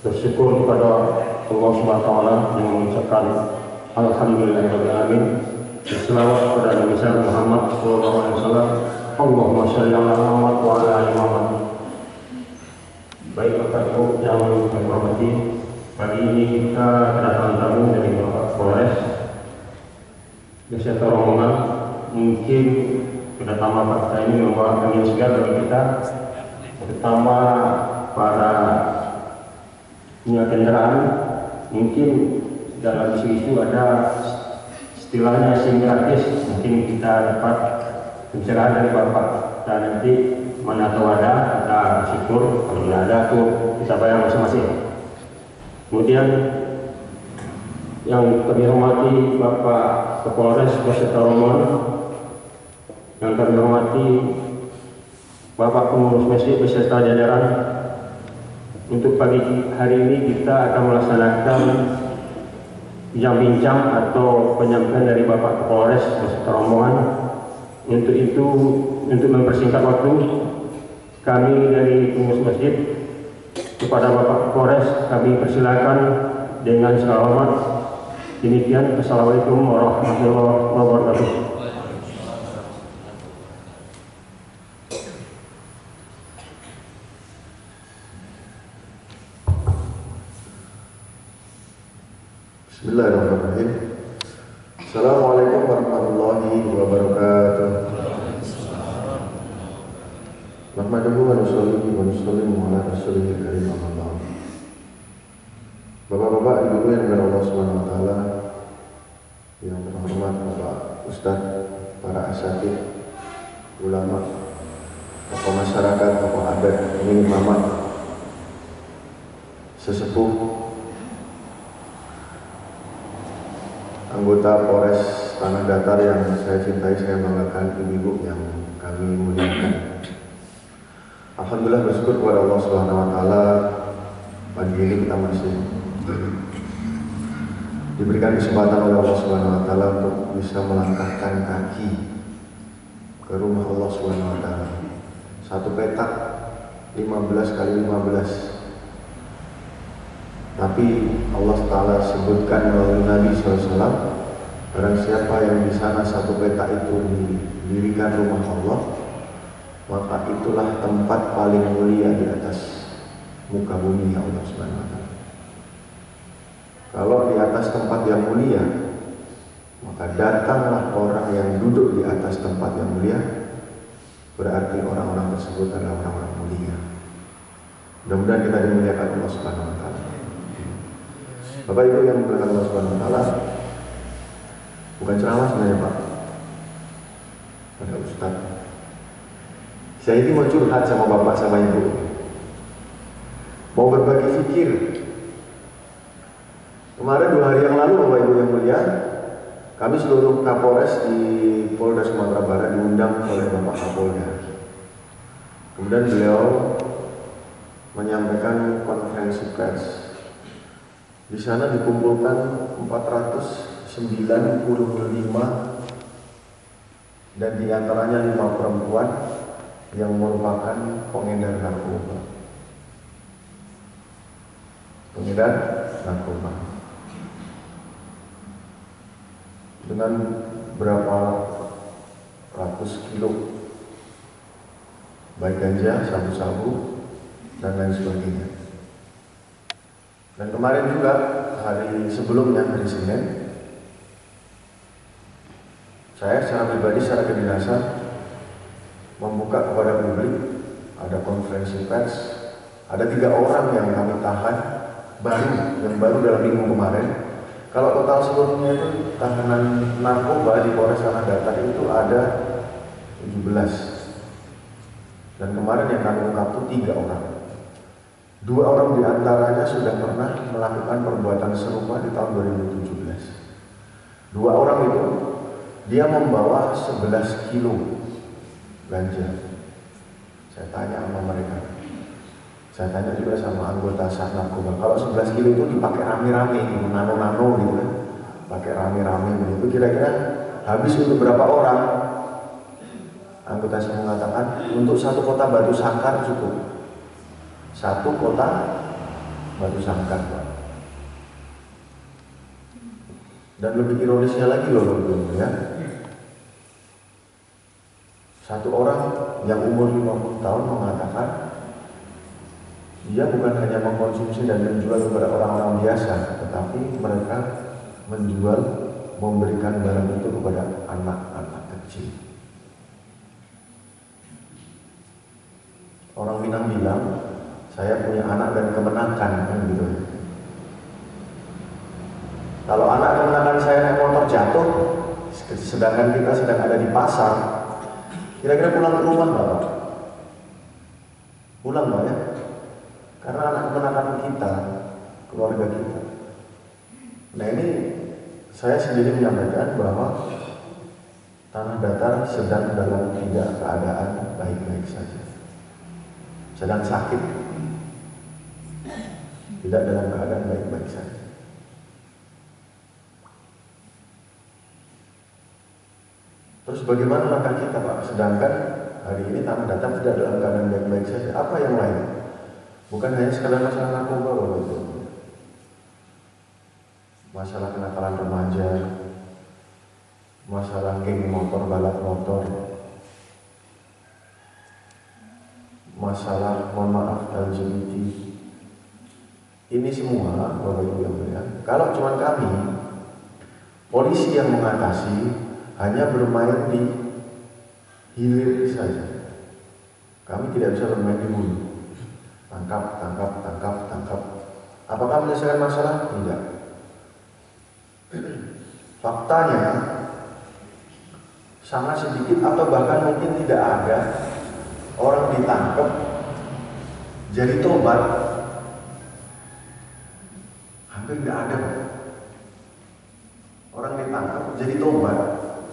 Bersyukur kepada Allah Subhanahu wa taala dengan mengucapkan alhamdulillahirabbil Selawat kepada Nabi Muhammad sallallahu alaihi wasallam. Allahumma shalli ala Muhammad wa ala ali Muhammad. Baik Bapak Ibu yang kami hormati, pagi ini kita kedatangan tamu dari Bapak Polres beserta rombongan. Mungkin kedatangan Bapak kita ini membawa angin segar bagi kita, terutama para punya kendaraan. Mungkin dalam isu ada istilahnya SIM gratis, mungkin kita dapat pencerahan dari Bapak. Dan nanti mana tahu ada, kita bersyukur. Kalau tidak ada tuh kita bayar masing-masing. Kemudian yang kami hormati Bapak Kapolres beserta rombongan, yang kami hormati Bapak pengurus masjid beserta jajaran. Untuk pagi hari ini kita akan melaksanakan bincang-bincang atau penyampaian dari Bapak Kapolres beserta rombongan. Untuk itu, untuk mempersingkat waktu, kami dari pengurus masjid kepada Bapak Kapolres kami persilakan dengan segala hormat. Demikian, Assalamualaikum warahmatullahi wabarakatuh. Bismillahirrahmanirrahim. Assalamualaikum warahmatullahi wabarakatuh. Nahmaduhu wa nusalli wa nusallimu ala rasulil karim amma ba'd. Bapak-bapak, ibu-ibu yang dimuliakan Allah Subhanahu wa taala, yang terhormat Bapak Ustadz, para asatidz, ulama, tokoh masyarakat, tokoh adat, pemilik mama, sesepuh, anggota Polres Tanah Datar yang saya cintai, saya banggakan, ibu-ibu yang kami muliakan. Alhamdulillah, bersyukur kepada Allah Subhanahu wa taala, pagi ini kita masih diberikan kesempatan oleh Allah Subhanahu wa taala untuk bisa melangkahkan kaki ke rumah Allah Subhanahu wa taala. Satu petak 15 kali 15. Tapi Allah Ta'ala sebutkan melalui Nabi SAW, barang siapa yang di sana satu petak itu didirikan rumah Allah, maka itulah tempat paling mulia di atas muka bumi Allah Subhanahu wa taala. Kalau di atas tempat yang mulia, maka datanglah orang yang duduk di atas tempat yang mulia, berarti orang-orang tersebut adalah orang-orang mulia. Mudah-mudahan kita dimuliakan Allah Subhanahu wa taala. Bapak Ibu yang dimuliakan Allah Subhanahu wa taala, bukan ceramah sebenarnya Pak, pada Ustaz. Saya ini mau curhat sama Bapak sama Ibu, mau berbagi fikir. Kemarin 2 hari yang lalu Bapak Ibu yang mulia, kami seluruh Kapolres di Polda Sumatera Barat diundang oleh Bapak Kapolda. Kemudian beliau menyampaikan konferensi pers. Di sana dikumpulkan 495 dan diantaranya 5 perempuan yang merupakan pengedar narkoba. Pengedar narkoba dengan berapa ratus kilo baik ganja, sabu-sabu dan lain sebagainya. Dan kemarin juga hari sebelumnya, hari Senin, saya secara pribadi, secara kedinasan membuka kepada publik, ada konferensi pers, ada 3 orang yang kami tahan yang baru dalam minggu kemarin. Kalau total seluruhnya itu tahanan narkoba di Polres Tanah Datar itu ada 17. Dan kemarin yang kami ungkap itu 3 orang. 2 orang diantaranya sudah pernah melakukan perbuatan serupa di tahun 2017. 2 orang itu dia membawa 11 kilo ganja. Saya tanya sama mereka, saya tanya juga sama anggota Sat Narkoba, kalau 11 kilo itu dipakai rame-rame gitu, nano-nano gitu kan, pakai rame-rame begitu, kira-kira habis untuk berapa orang? Anggota saya mengatakan untuk 1 kota Batu Sangkar cukup. 1 kota batu sangkar, Pak. Dan lebih ironisnya lagi loh, ya. Satu orang yang umur 50 tahun mengatakan dia bukan hanya mengkonsumsi dan menjual kepada orang-orang biasa, tetapi mereka menjual, memberikan barang itu kepada anak-anak kecil. Orang Minang bilang, saya punya anak dan kemenakan, kan gitu. Kalau anak kemenakan saya naik motor jatuh, sedangkan kita sedang ada di pasar, kira-kira pulang ke rumah nggak, Pak? Pulang nggak ya? Karena anak kemenakan kita, keluarga kita. Nah ini saya sendiri menyampaikan bahwa tanah datar sedang dalam tidak keadaan baik-baik saja, sedang sakit, tidak dalam keadaan baik-baik saja. Terus bagaimana langkah kita, Pak? Sedangkan hari ini tanah datar tidak dalam keadaan baik-baik saja. Apa yang lain? Bukan hanya sekadar masalah narkoba, Bapak Ibu. Masalah kenakalan remaja, masalah geng motor, balap motor, masalah, mohon maaf, LGBT. Ini semua, Bapak Ibu yang mulia, kalau cuma kami, polisi yang mengatasi, hanya bermain di hilir saja. Kami tidak bisa bermain di hulu. Tangkap, tangkap, tangkap, tangkap. Apakah menyelesaikan masalah? Tidak. Faktanya sangat sedikit atau bahkan mungkin tidak ada orang ditangkap jadi tobat. Hampir tidak ada. Orang ditangkap jadi tobat.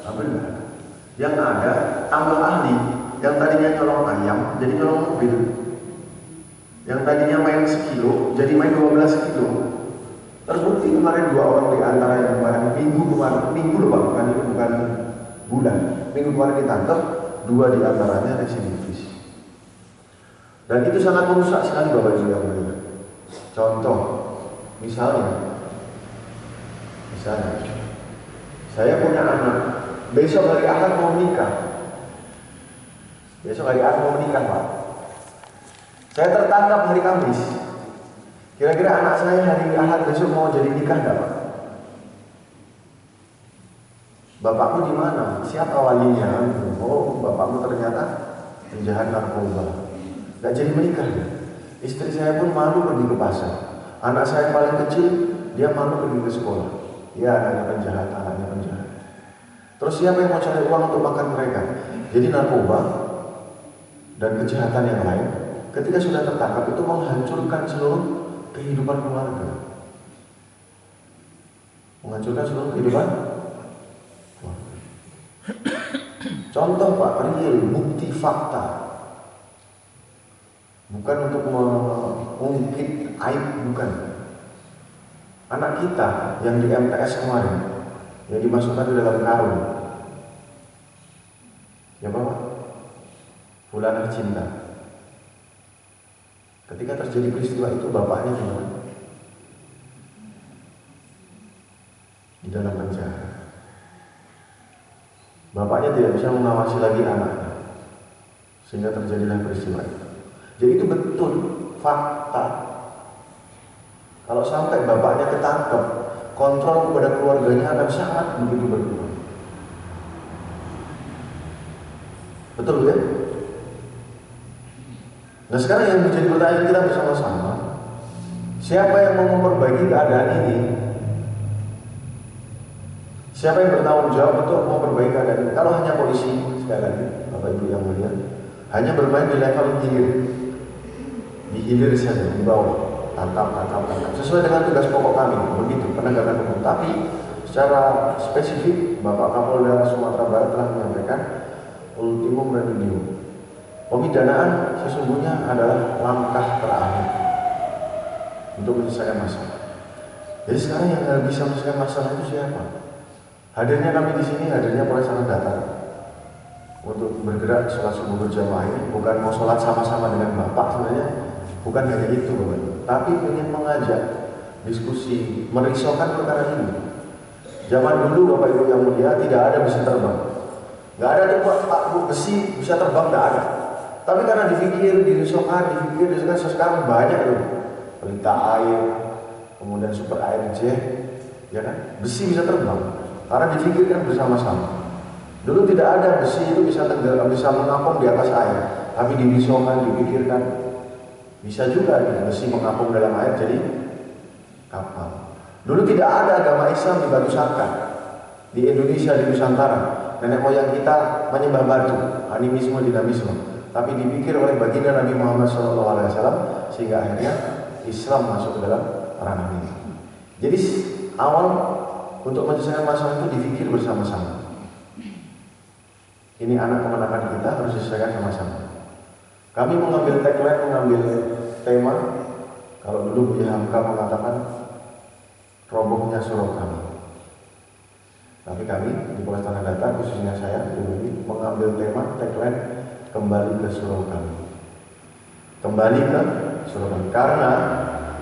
Benar. Yang ada tambah ahli. Yang tadinya nyolong ayam jadi nyolong mobil. Yang tadinya main 1 kilo jadi main 12 kilo. Terbukti kemarin 2 orang di antara yang kemarin minggu loh Pak, bukan bulan. Minggu kemarin ditangkap, 2 di antaranya residivis. Dan itu sangat merusak sekali Bapak Ibu yang mulia. Contoh, misalnya saya punya anak. Besok hari Ahad mau menikah. Pak. Saya tertangkap hari Kamis. Kira-kira anak saya hari Ahad besok mau jadi nikah enggak, Pak? Bapakmu di mana? Siapa walinya? Oh, bapakmu ternyata penjahat narkoba. Enggak jadi menikah ya. Istri saya pun malu pergi ke pasar. Anak saya yang paling kecil, dia malu pergi ke sekolah. Ya, anaknya penjahat. Terus siapa yang mau cari uang untuk makan mereka? Jadi narkoba dan kejahatan yang lain ketika sudah tertangkap itu menghancurkan seluruh kehidupan keluarga. Contoh Pak, real, bukti fakta. Bukan untuk mengungkit aib, bukan. Anak kita yang di MTS kemarin yang dimasukkan di dalam karung, ya Bapak, Fulanah cinta. Ketika terjadi peristiwa itu, bapaknya gimana? Di dalam penjara. Bapaknya tidak bisa mengawasi lagi anaknya, sehingga terjadilah peristiwa itu. Jadi itu betul fakta. Kalau sampai bapaknya ketangkep, kontrol kepada keluarganya akan sangat begitu berkurang. Betul ya? Nah sekarang yang menjadi pertanyaan kita bersama-sama, siapa yang mau memperbaiki keadaan ini? Siapa yang bertanggung jawab untuk memperbaiki keadaan ini? Kalau hanya polisi, sekali lagi, Bapak Ibu yang mulia, hanya bermain di level hilir saja, di bawah. Tangkap, sesuai dengan tugas pokok kami, begitu penegakan hukum. Tapi secara spesifik, Bapak Kapolda Sumatera Barat telah menyampaikan ultimum remedium. Pemidanaan sesungguhnya adalah langkah terakhir untuk menyelesaikan masalah. Jadi sekarang yang bisa menyelesaikan masalah itu siapa? Hadirnya kami di sini, hadirnya Polres Tanah Datar untuk bergerak sholat subuh berjamaah ini bukan mau sholat sama-sama dengan Bapak sebenarnya. Bukan hanya itu Bapak Ibu, tapi ingin mengajak diskusi, merisaukan perkara ini. Zaman dulu Bapak Ibu yang mulia tidak ada besi terbang. Nggak ada tuh Pak besi bisa terbang, nggak ada. Tapi karena dirisaukan, sekarang banyak loh. Pelita air, kemudian super air jet, ya kan? Besi bisa terbang karena difikirkan bersama-sama. Dulu tidak ada besi itu bisa tenggelam, bisa mengapung di atas air, tapi dirisaukan, dipikirkan. Bisa juga besi mengapung dalam air jadi kapal. Dulu tidak ada agama Islam di Batu Sangkar, di Indonesia, di Nusantara. Nenek moyang kita menyembah batu, animisme, dinamisme. Tapi dipikir oleh baginda Nabi Muhammad SAW sehingga akhirnya Islam masuk ke dalam ranah ini. Jadi awal untuk menyelesaikan masalah itu dipikir bersama-sama. Ini anak kemenakan kita harus diselesaikan sama-sama. Kami mengambil tagline, mengambil tema. Kalau dulu Buya Hamka mengatakan robohnya surau kami. Tapi kami di Polres Tanah Datar, khususnya saya dulu ini mengambil tema tagline kembali ke surau kami. Kembali ke surau kami. Karena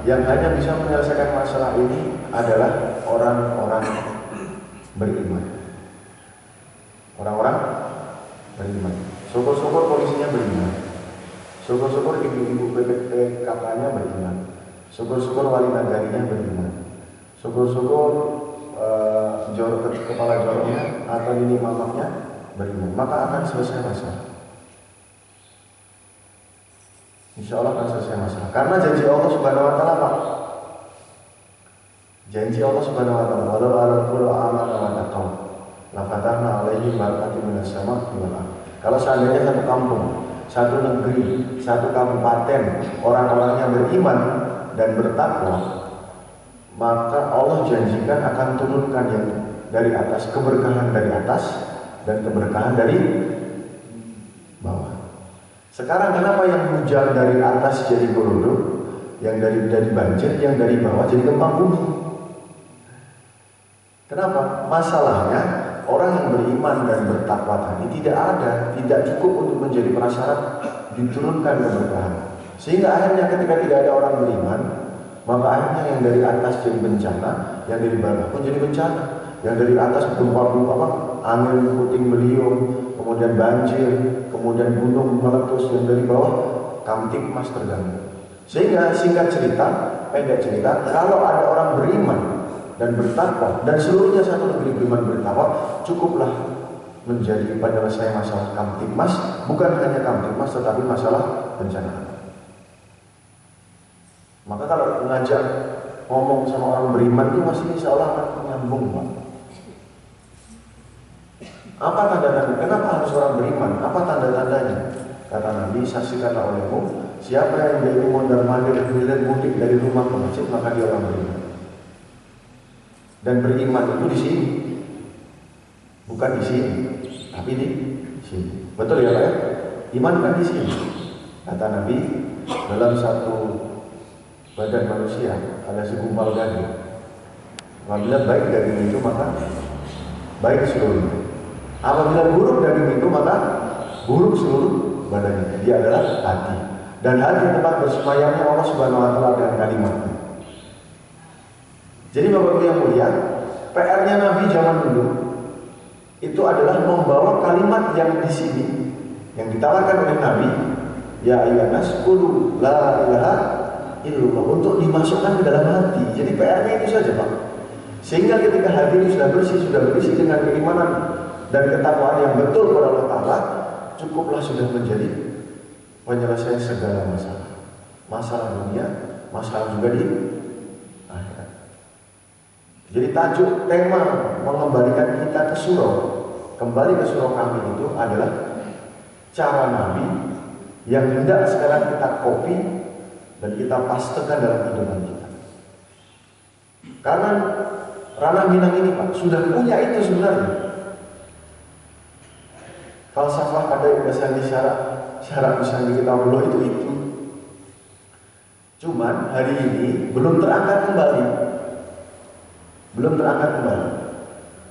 yang hanya bisa menyelesaikan masalah ini adalah orang-orang beriman. Orang-orang beriman. Syukur-syukur polisinya beriman. Syukur-syukur ibu-ibu PKK-nya beriman. Syukur-syukur wali nagarinya beriman. Syukur-syukur kepala joroknya atau ini mamanya beriman. Maka akan selesai masalah. Insya Allah akan selesai masalah. Karena janji Allah Subhanahu Wa Taala Pak. Janji Allah Subhanahu Wa Taala. Walau alaqul amana wa taqaw, la fatahna alaihim barakatim minas sama' wal ardh. Kalau seandainya satu kampung, satu negeri, satu kabupaten orang-orangnya beriman dan bertakwa, maka Allah janjikan akan turunkan yang dari atas, keberkahan dari atas dan keberkahan dari bawah. Sekarang kenapa yang hujan dari atas jadi godok, yang dari banjir, yang dari bawah jadi gempa bumi? Kenapa? Masalahnya orang yang beriman dan bertakwa tadi tidak cukup untuk menjadi prasyarat diturunkan keberkahan. Sehingga akhirnya ketika tidak ada orang beriman, maka akhirnya yang dari atas jadi bencana, yang dari bawah pun jadi bencana. Yang dari atas gempa angin puting beliung, kemudian banjir, kemudian gunung meletus, yang dari bawah kamtipmas terganggu. Sehingga singkat cerita, pendek cerita, kalau ada orang beriman dan bertakwa dan seluruhnya satu negeri beriman bertakwa, cukuplah menjadi penyelesaian masalah kamtipmas, bukan hanya kamtipmas tetapi masalah bencana. Maka kalau ngajak ngomong sama orang beriman itu masih insya Allah akan menyambung Pak. Apa tanda-tanda? Kenapa harus orang beriman? Apa tanda-tandanya? Kata Nabi, saksikanlah olehmu, siapa yang jadi mondar-mandir hilir mudik dari rumah ke masjid, maka dia orang beriman. Dan beriman itu di sini, bukan di sini, tapi di sini. Betul ya Pak ya? Iman kan di sini. Kata Nabi, dalam satu badan manusia ada segumpal daging. Apabila baik daging itu maka baik seluruhnya. Apabila buruk daging itu maka buruk seluruh badannya. Dia adalah hati. Dan hati tempat bersemayamnya Allah Subhanahu Wa Taala dengan kalimatnya. Jadi Bapak Ibu yang mulia, PR-nya Nabi zaman dulu itu adalah membawa kalimat yang di sini yang ditawarkan oleh Nabi, ya ayyuhannas qulu la ilaha illallah, untuk dimasukkan ke dalam hati. Jadi PR-nya itu saja Pak. Sehingga ketika hati ini sudah berisi dengan keimanan dan ketakwaan yang betul kepada Allah Ta'ala, cukuplah sudah menjadi penyelesaian segala masalah. Masalah dunia, masalah juga di akhirat. Jadi tajuk tema mengembalikan kita ke surau, kembali ke surau kami itu adalah cara Nabi yang hendak sekarang kita copy dan kita pastekan dalam kehidupan kita. Karena ranah Minang ini Pak sudah punya itu sebenarnya. Falsafah ada yang dasarnya syarat bisa kitabullah itu. Cuman hari ini belum terangkat kembali.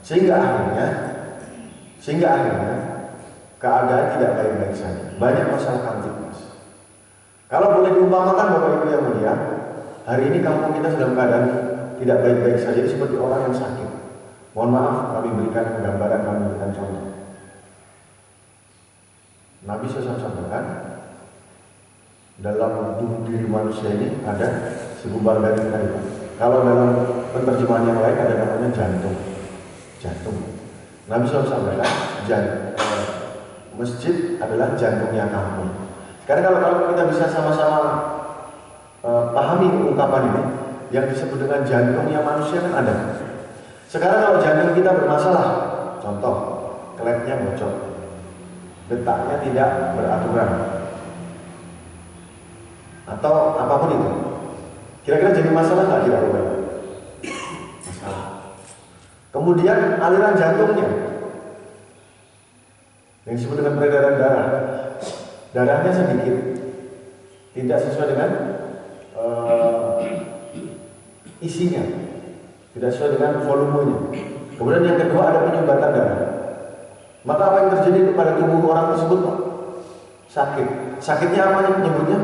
Sehingga akhirnya keadaan tidak baik-baik saja. Banyak masalah kamtipmas. Kalau boleh diumpamakan Bapak Ibu yang mulia, hari ini kampung kita dalam keadaan tidak baik-baik saja, seperti orang yang sakit. Mohon maaf, kami berikan gambaran, kami berikan contoh. Nabi SAW sampaikan, dalam tubuh diri manusia ini ada segumpal daging tadi. Kalau dalam penerjemahan yang lain ada namanya jantung. Jantung. Nabi SAW sampaikan, masjid adalah jantungnya kampung. Karena kalau kita bisa sama-sama pahami ungkapan ini, yang disebut dengan jantungnya manusia kan ada. Sekarang kalau jantung kita bermasalah, contoh, klepnya bocor, detaknya tidak beraturan, atau apapun itu, kira-kira jadi masalah nggak kira-kira? Masalah. Kemudian aliran jantungnya, yang disebut dengan peredaran darah, darahnya sedikit, tidak sesuai dengan isinya, tidak sesuai dengan volumenya. Kemudian yang kedua ada penyumbatan darah. Maka apa yang terjadi kepada tubuh orang tersebut? Sakit. Sakitnya apa yang menyebutnya?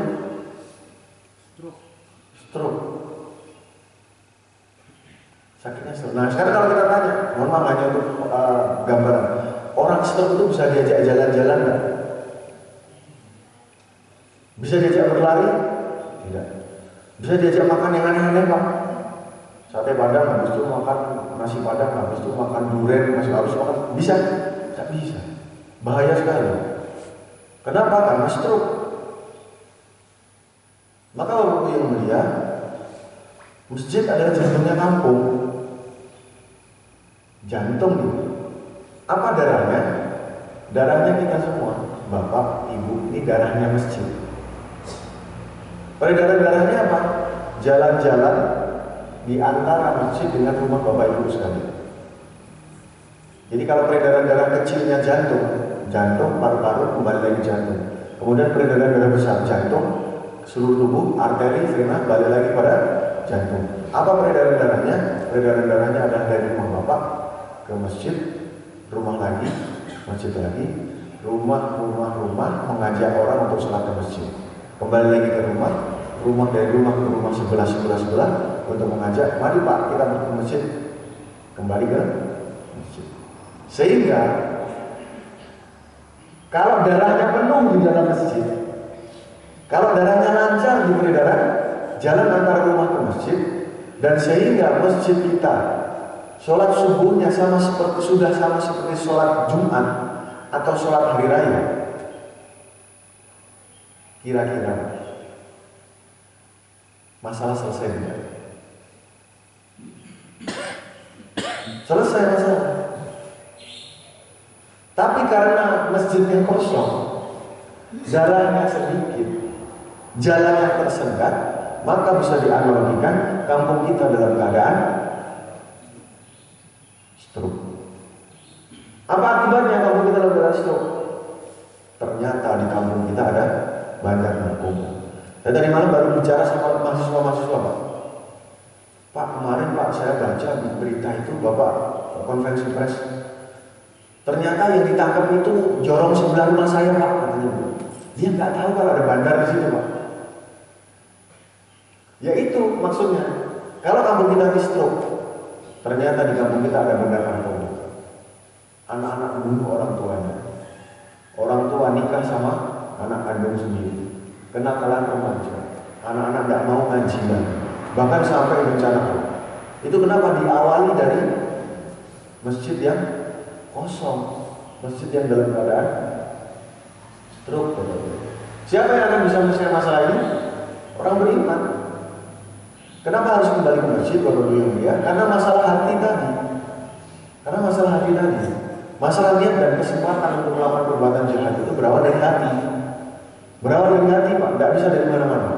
Stroke. Sakitnya stroke. Nah sekarang kalau kita tanya, mohon maaf hanya untuk gambaran, orang stroke itu bisa diajak jalan-jalan nggak? Bisa diajak berlari? Tidak. Bisa diajak makan yang aneh-aneh Pak? Sate padang, habis itu makan nasi padang, habis itu makan durian, habis itu makan, bisa? Tak bisa. Bahaya sekali. Kenapa? Karena stroke. Maka Bapak yang mulia, masjid adalah jantungnya kampung. Jantung itu. Apa darahnya? Darahnya kita semua. Bapak, Ibu, ini darahnya masjid. Peredaran darahnya apa? Jalan-jalan di antara masjid dengan rumah Bapak Ibu sekalian. Jadi kalau peredaran darah kecilnya jantung, paru-paru kembali lagi jantung. Kemudian peredaran darah besar jantung, seluruh tubuh, arteri, vena balik lagi pada jantung. Apa peredaran darahnya? Peredaran darahnya adalah dari rumah Bapak ke masjid, rumah lagi, masjid lagi, rumah mengajak orang untuk sholat ke masjid. Kembali lagi ke rumah dari rumah ke rumah sebelah untuk mengajak, mari Pak kita ke masjid, kembali ke masjid. Sehingga kalau darahnya penuh di dalam masjid, kalau darahnya lancar di peredaran jalan antara rumah ke masjid, dan sehingga masjid kita sholat subuhnya sama seperti sholat Jumat atau sholat hari raya, kira-kira masalah selesai tidak? Selesai masalah. Tapi karena masjidnya kosong, jalannya sedikit, jalannya tersendat, maka bisa dianalogikan kampung kita dalam keadaan stroke. Apa akibatnya kampung kita dalam keadaan stroke? Ternyata di kampung kita ada banyak narkoba. Dan tadi malam baru bicara sama mahasiswa-mahasiswa Pak, kemarin Pak saya baca di berita itu Bapak konferensi pers, ternyata yang ditangkap itu jorong sebelah rumah saya Pak, katanya. Dia nggak tahu kalau ada bandar di situ Pak. Ya itu maksudnya. Kalau kampung kita di stroke, ternyata di kampung kita ada bandar narkoba. Anak-anak bunuh orang tuanya. Orang tua nikah sama anak kandung sendiri. Kenakalan remaja. Anak-anak nggak mau ngaji lagi. Bahkan sampai bencana. Itu kenapa diawali dari masjid yang kosong, masjid yang dalam keadaan stroke. Siapa yang akan bisa menyelesaikan masalah ini? Orang beriman. Kenapa harus kembali ke masjid Bapak Ibu yang mulia? Karena masalah hati tadi. Masalah niat dan kesempatan untuk melakukan perbuatan jahat itu berawal dari hati. Berawal dari hati Pak, tidak bisa dari mana-mana.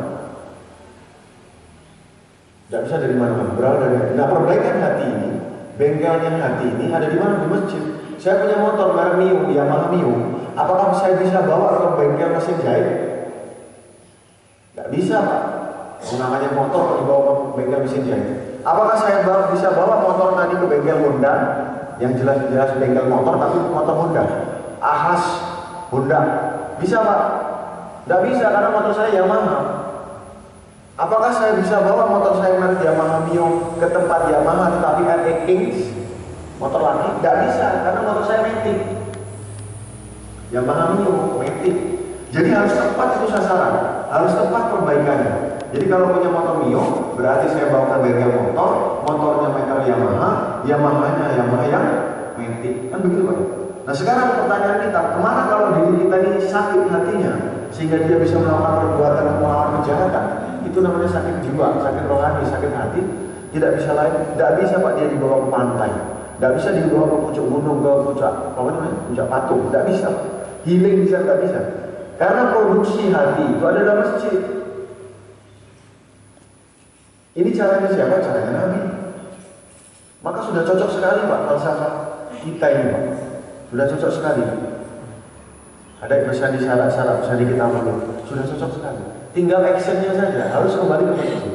Tidak bisa dari mana-mana. Berawal dari hati. Nah perbaikan hati ini, bengkelnya hati ini ada di mana? Di masjid. Saya punya motor merek Mio, Yamaha Mio. Apakah saya bisa bawa ke bengkel mesin jahit? Tidak bisa Pak. Namanya motor dibawa ke bengkel mesin jahit. Apakah saya bisa bawa motor tadi ke bengkel Honda? Yang jelas-jelas bengkel motor tapi motor Honda, Ahas Honda, bisa Pak? Tidak bisa karena motor saya Yamaha. Apakah saya bisa bawa motor saya merek Yamaha Mio ke tempat Yamaha tetapi RX Kings motor laki? Tidak bisa karena motor saya Matic. Yamaha Mio Matic. Jadi harus tepat itu sasaran, harus tepat perbaikannya. Jadi kalau punya motor Mio berarti saya bawakan bengkel motor, motornya merek Yamaha, Yamahanya Yamaha yang Matic. Kan begitu Pak? Nah sekarang pertanyaan kita, kemana kalau diri kita ini sakit hatinya sehingga dia bisa melakukan perbuatan melawan kejahatan? Itu namanya sakit jiwa, sakit rohani, sakit hati. Tidak bisa lain, tidak bisa Pak dia dibawa ke pantai, tidak bisa dibawa ke puncak gunung, ke puncak apa namanya, puncak patung, tidak bisa. Healing bisa, tidak bisa. Karena produksi hati itu ada dalam masjid. Ini caranya siapa? Caranya Nabi. Maka sudah cocok sekali Pak falsafah kita ini Pak. Sudah cocok sekali. Ada yang bisa disyarat-syarat, bisa kita dulu. Sudah cocok sekali. Tinggal actionnya saja, harus kembali ke masjid.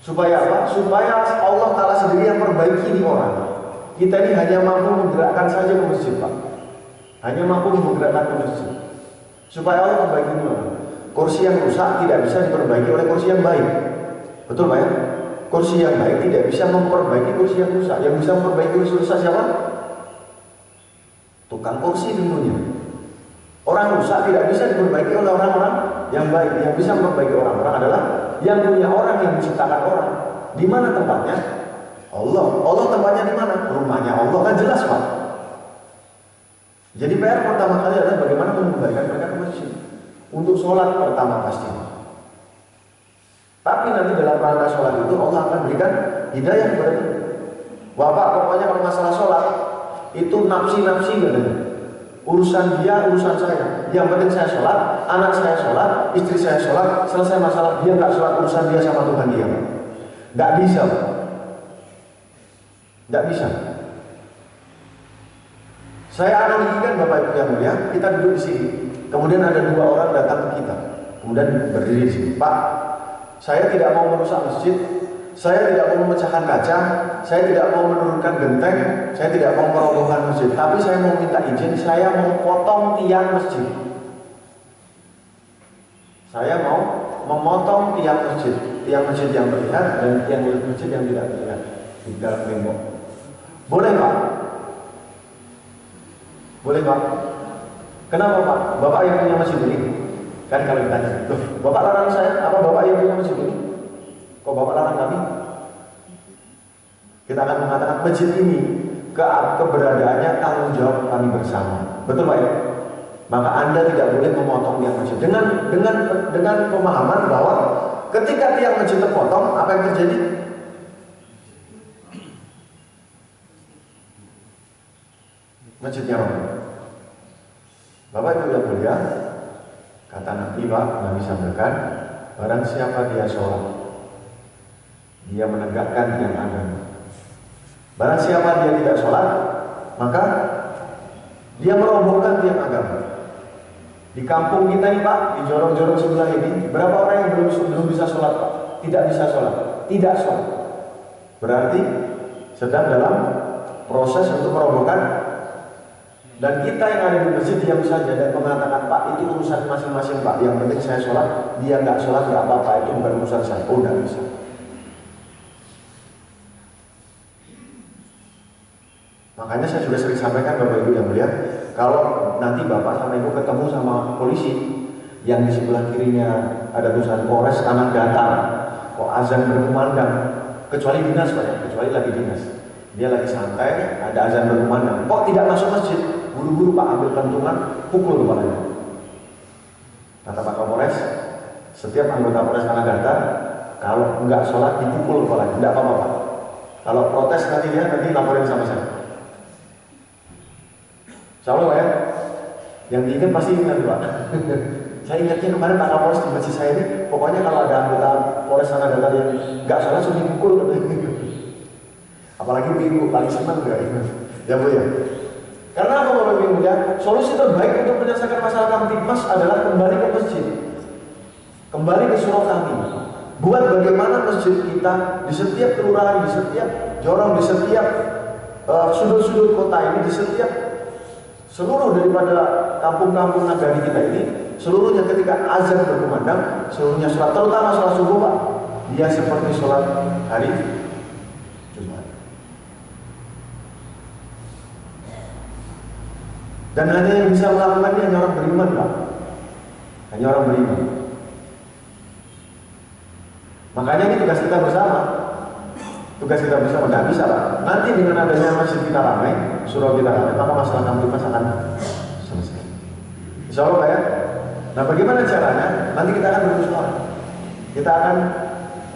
Supaya apa? Supaya Allah Ta'ala sendiri yang perbaiki di orang. Kita ini hanya mampu menggerakkan saja ke masjid Pak. Hanya mampu menggerakkan ke masjid. Supaya Allah perbaiki di orang. Kursi yang rusak tidak bisa diperbaiki oleh kursi yang baik. Betul Pak ya? Kursi yang baik tidak bisa memperbaiki kursi yang rusak. Yang bisa memperbaiki kursi rusak siapa? Tukang kursi tentunya. Orang rusak tidak bisa diperbaiki oleh orang-orang yang baik. Yang bisa memperbaiki orang-orang adalah yang punya orang, yang menciptakan orang. Di mana tempatnya? Allah. Allah tempatnya di mana? Rumahnya Allah, kan jelas Pak. Jadi PR pertama kali adalah bagaimana mengembalikan mereka ke masjid untuk sholat pertama pasti. Tapi nanti dalam rangka sholat itu Allah akan berikan hidayah kepada kita. Bapak pokoknya kalau masalah sholat itu nafsi-nafsi katanya. Urusan dia, urusan saya. Yang penting saya sholat, anak saya sholat, istri saya sholat, selesai masalah. Dia nggak sholat, urusan dia sama Tuhan dia. Nggak bisa, Pak. Nggak bisa. Saya analogikan Bapak Ibu yang mulia, kita duduk di sini. Kemudian ada dua orang datang ke kita, kemudian berdiri di sini. Pak, saya tidak mau merusak masjid. Saya tidak mau memecahkan kaca, saya tidak mau menurunkan genteng, saya tidak mau merobohkan masjid. Tapi saya mau minta izin, saya mau potong tiang masjid. Saya mau memotong tiang masjid yang terlihat dan tiang masjid yang tidak terlihat di dalam tembok. Boleh Pak? Boleh Pak? Kenapa Pak? Bapak yang punya masjid ini? Kan kalau ditanya, loh, Bapak larang saya, apa Bapak yang punya masjid ini? Kok Bapak larang kami? Kita akan mengatakan masjid ini keberadaannya tanggung jawab kami bersama. Betul Pak ya? Maka Anda tidak boleh memotong tiang masjid dengan pemahaman bahwa ketika tiang masjid terpotong, apa yang terjadi? Masjidnya roboh. Bapak Ibu yang mulia, kata Nabi Pak, Nabi sampaikan, barang siapa dia sholat, dia menegakkan tiang agama. Barang siapa dia tidak sholat, maka dia merobohkan tiang agama. Di kampung kita ini Pak, di jorong-jorong sebelah ini, berapa orang yang belum bisa sholat Pak? Tidak bisa sholat, tidak sholat. Berarti sedang dalam proses untuk merobohkan. Dan kita yang ada di masjid diam saja dan mengatakan Pak itu urusan masing-masing Pak. Yang penting saya sholat, dia nggak sholat nggak apa-apa, itu bukan urusan saya. Oh nggak bisa. Makanya saya juga sering sampaikan Bapak Ibu yang mulia, kalau nanti Bapak sama Ibu ketemu sama polisi yang di sebelah kirinya ada tulisan Polres Tanah Datar, kok azan berkumandang, kecuali dinas Pak ya, kecuali lagi dinas. Dia lagi santai, ada azan berkumandang, kok tidak masuk masjid? Buru-buru Pak ambil kantungan, pukul kepalanya. Kata Pak Kapolres, setiap anggota Polres Tanah Datar kalau enggak sholat dipukul kepalanya, tidak apa-apa Pak. Kalau protes nanti laporin sama saya. Insyaallah ya. Yang diingat pasti ingat Pak. Saya ingatnya kemarin Pak Kapolres di masjid saya ini, pokoknya kalau ada anggota Polres Tanah Datar yang enggak sholat sudah dipukul. Apalagi minggu paling senang enggak ingat. Ya Bu ya. Karena apa Bapak Ibu ya? Solusi terbaik untuk menyelesaikan masalah Kamtibmas adalah kembali ke masjid. Kembali ke surau kami. Buat bagaimana masjid kita di setiap kelurahan, di setiap jorong, di setiap sudut-sudut kota ini, di setiap Seluruh daripada kampung-kampung nagari kita ini, seluruhnya ketika azan berkumandang, seluruhnya sholat, terutama sholat subuh Pak, dia seperti sholat hari Jumat. Dan hanya yang bisa melakukannya hanya orang beriman Pak. Hanya orang beriman. Makanya ini tugas kita bersama. Tugas kita bersama, tidak bisa Pak. Nanti dengan adanya masjid kita ramai, surau kita ramai, maka masalah Kamtipmas akan selesai. Insya Allah Pak ya. Nah bagaimana caranya? Nanti kita akan bermusyawarah. Kita akan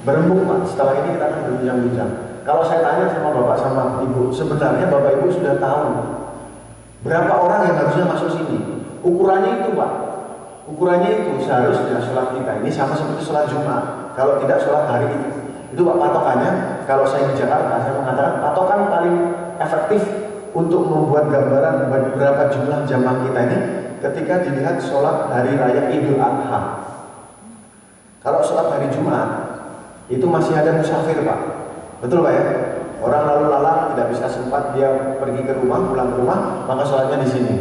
berembuk Pak. Setelah ini kita akan berbincang-bincang. Kalau saya tanya sama Bapak sama Ibu, sebenarnya Bapak Ibu sudah tahu berapa orang yang harusnya masuk sini. Ukurannya itu Pak. Ukurannya itu seharusnya sholat kita ini sama seperti sholat Jumat. Kalau tidak sholat hari itu Pak patokannya. Kalau saya di Jakarta, saya mengatakan patokan paling efektif untuk membuat gambaran berapa jumlah jamaah kita ini ketika dilihat sholat hari raya Idul Adha. Kalau sholat hari Jumat itu masih ada musafir Pak. Betul Pak ya? Orang lalu lalang tidak bisa sempat dia pergi ke rumah, pulang ke rumah, maka sholatnya di sini.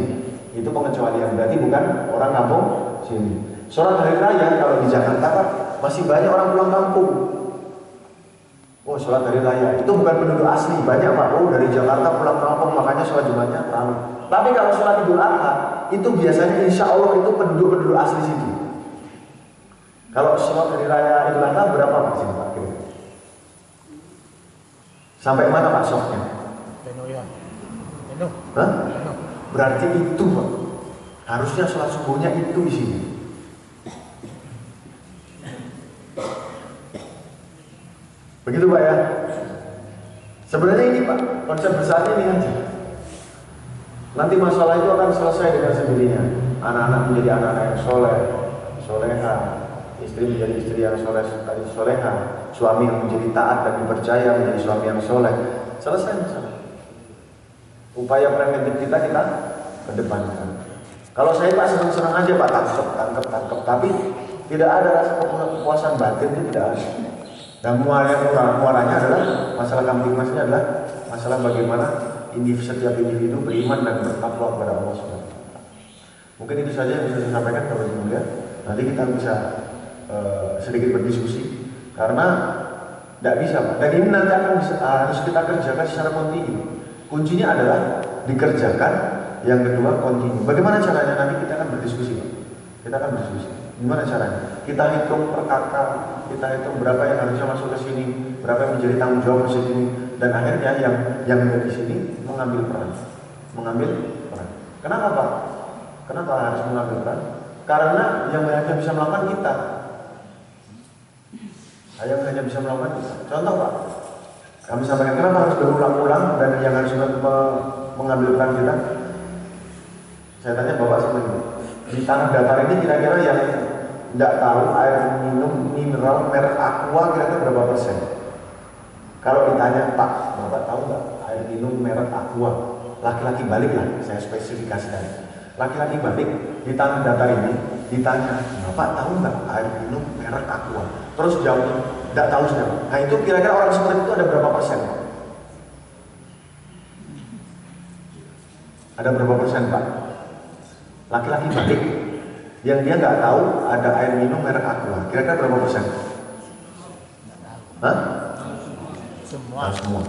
Itu pengecualian, berarti bukan orang kampung sini. Sholat hari raya kalau di Jakarta Pak, masih banyak orang pulang kampung. Oh sholat hari raya, itu bukan penduduk asli, banyak Pak. Oh dari Jakarta pulang kampung, makanya sholat Jumatnya ramai. Tapi kalau sholat Idul Adha, itu biasanya insya Allah itu penduduk-penduduk asli situ. Kalau sholat hari raya Idul Adha berapa Pak sini Pak? Sampai mana Pak softnya? Hah? Berarti itu Pak. Harusnya sholat subuhnya itu di sini. Begitu Pak ya. Sebenarnya ini Pak, konsep besarnya ini aja. Nanti masalah itu akan selesai dengan sendirinya. Anak-anak menjadi anak-anak yang soleh, soleha, istri menjadi istri yang soleha, suami yang menjadi taat dan dipercaya menjadi suami yang soleh. Selesai masalah. Upaya preventif kita kedepankan. Kalau saya Pak senang-senang aja Pak, tangkep, tapi tidak ada rasa kepuasan batin, itu tidak ada. Dan muaranya adalah masalah Kamtipmasnya adalah masalah bagaimana setiap individu beriman dan bertakwa kepada Allah SWT. Mungkin itu saja yang bisa saya sampaikan kepada Ibu ya. Nanti kita bisa sedikit berdiskusi karena tidak bisa Pak. Dan ini nanti akan harus kita kerjakan secara kontinu. Kuncinya adalah dikerjakan. Yang kedua kontinu. Bagaimana caranya? Nanti kita akan berdiskusi Pak. Kita akan berdiskusi. Gimana caranya? Kita hitung per kakak, kita hitung berapa yang harusnya masuk ke sini, berapa yang menjadi tanggung jawab di sini, dan akhirnya yang dari sini mengambil peran. Kenapa Pak? Kenapa harus mengambil peran? Karena yang hanya bisa melakukan kita. Yang hanya bisa melakukan kita. Contoh Pak, kami sampaikan kenapa harus berulang-ulang dan yang harus mengambil peran kita. Saya tanya Bapak sama Ibu, di tanah datar ini kira-kira yang tidak tahu air minum mineral merek Aqua kira-kira berapa persen? Kalau ditanya Pak, Bapak tahu nggak air minum merek Aqua? Laki-laki balik lah, saya spesifikasikan. Laki-laki balik di tanah datar ini ditanya, Bapak tahu nggak air minum merek Aqua? Terus jawab, tidak tahu siapa. Nah itu kira-kira orang seperti itu ada berapa persen? Ada berapa persen Pak? Laki-laki balik yang dia nggak tahu ada air minum merek Aqua, kira-kira berapa persen? Hah? Semua.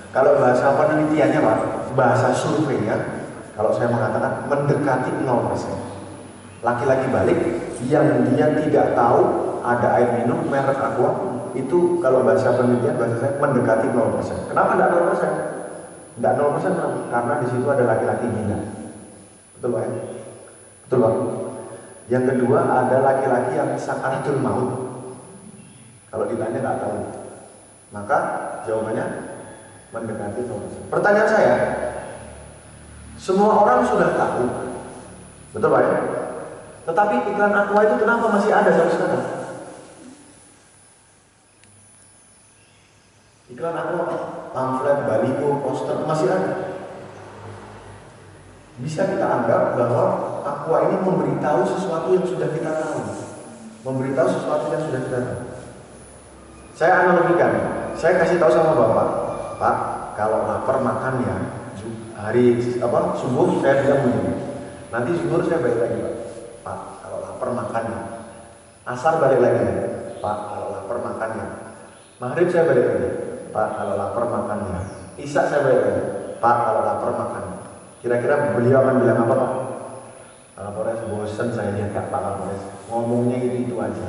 Kalau bahasa penelitiannya Pak, bahasa survei ya, kalau saya mengatakan mendekati 0%. Laki-laki balik yang dia tidak tahu ada air minum merek Aqua, itu kalau bahasa penelitian bahasa saya mendekati 0%. Kenapa tidak 0%? Tidak 0% karena di situ ada laki-laki gila. Betul Pak? Betul Pak? Yang kedua ada laki-laki yang sakaratul maut. Kalau ditanya nggak tahu, maka jawabannya mendekati 0%. Pertanyaan saya, semua orang sudah tahu, betul Pak ya? Tetapi iklan Aqua itu kenapa masih ada sampai sekarang? Iklan Aqua, pamflet, baliho, poster masih ada. Bisa kita anggap bahwa Aqua ini memberitahu sesuatu yang sudah kita tahu, memberitahu sesuatu yang sudah kita tahu. Saya analogikan, saya kasih tahu sama Bapak, Pak, kalau lapar makan ya hari subuh saya bilang begini, nanti zuhur saya balik lagi Pak, kalau lapar makannya. Asar balik lagi, Pak, kalau lapar makannya. Maghrib saya balik lagi, Pak, kalau lapar makannya. Isya saya balik lagi, Pak, kalau lapar makannya. Kira-kira beliau akan bilang apa Pak? Kapolres, bosan saya lihat Pak Kapolres ngomongnya itu aja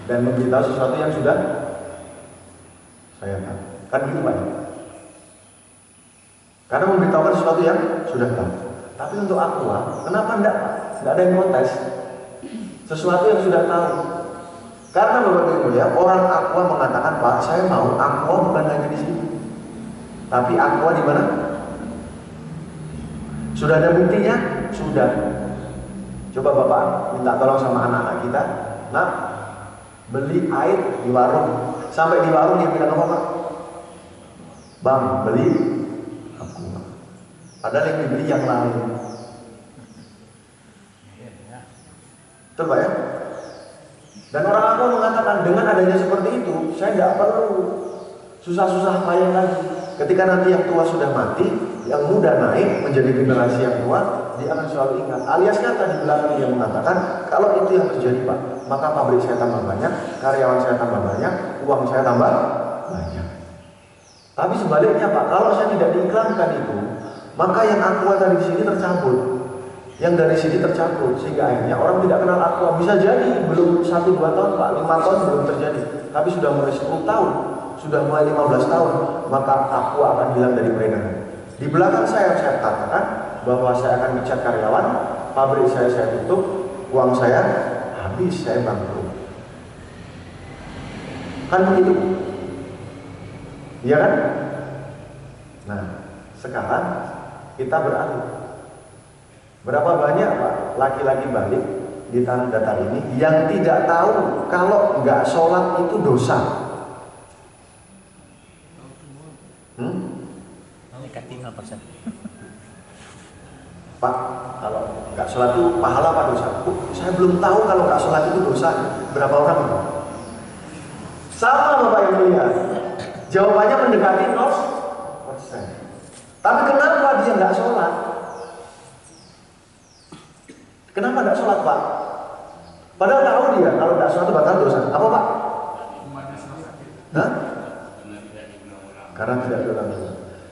dan memberitahu sesuatu yang sudah saya tahu, kan gitu Pak. Karena memberitahukan sesuatu yang sudah tahu. Tapi untuk Aqua, kenapa enggak Pak? Enggak ada yang protes sesuatu yang sudah tahu. Karena Bapak Ibu ya, orang Aqua mengatakan, Pak, saya mau Aqua bukan hanya di sini, tapi Aqua di mana? Sudah ada buktinya? Sudah. Coba Bapak minta tolong sama anak-anak kita, nak, beli air di warung. Sampai di warung dia bilang apa Pak? Bang, beli Aqua. Padahal yang dibeli yang lain. Betul Pak ya? Dan orang Aqua mengatakan, dengan adanya seperti itu, saya tidak perlu susah-susah payah lagi. Ketika nanti yang tua sudah mati, yang muda naik menjadi generasi yang tua, dia akan selalu ingat. Alias kata di belakang dia mengatakan, kalau itu yang terjadi Pak, maka pabrik saya tambah banyak, karyawan saya tambah banyak, uang saya tambah banyak. Tapi sebaliknya Pak, kalau saya tidak diiklankan itu, maka yang Aqua tadi di sini tercabut, yang dari sini tercabut, sehingga akhirnya orang tidak kenal Aqua. Bisa jadi belum 1-2 tahun Pak, 5 tahun belum terjadi, tapi sudah mulai 10 tahun, sudah mulai 15 tahun, maka Aqua akan hilang dari peredaran. Di belakang saya katakan bahwa saya akan pecat karyawan, pabrik saya tutup, uang saya habis, saya bangkrut. Kan begitu? Iya kan? Nah, sekarang kita beralih. Berapa banyak Pak laki-laki balik di tanah datar ini yang tidak tahu kalau nggak sholat itu dosa? Pak, kalau nggak sholat itu pahala apa dosa? Saya belum tahu kalau nggak sholat itu dosa. Berapa orang? Sama Bapak yang mulia. Jawabannya mendekati 0%. Tapi kenapa dia nggak sholat? Kenapa nggak sholat Pak? Padahal tahu dia kalau nggak sholat itu bakal dosa. Apa Pak? Hah? Karena tidak diulang.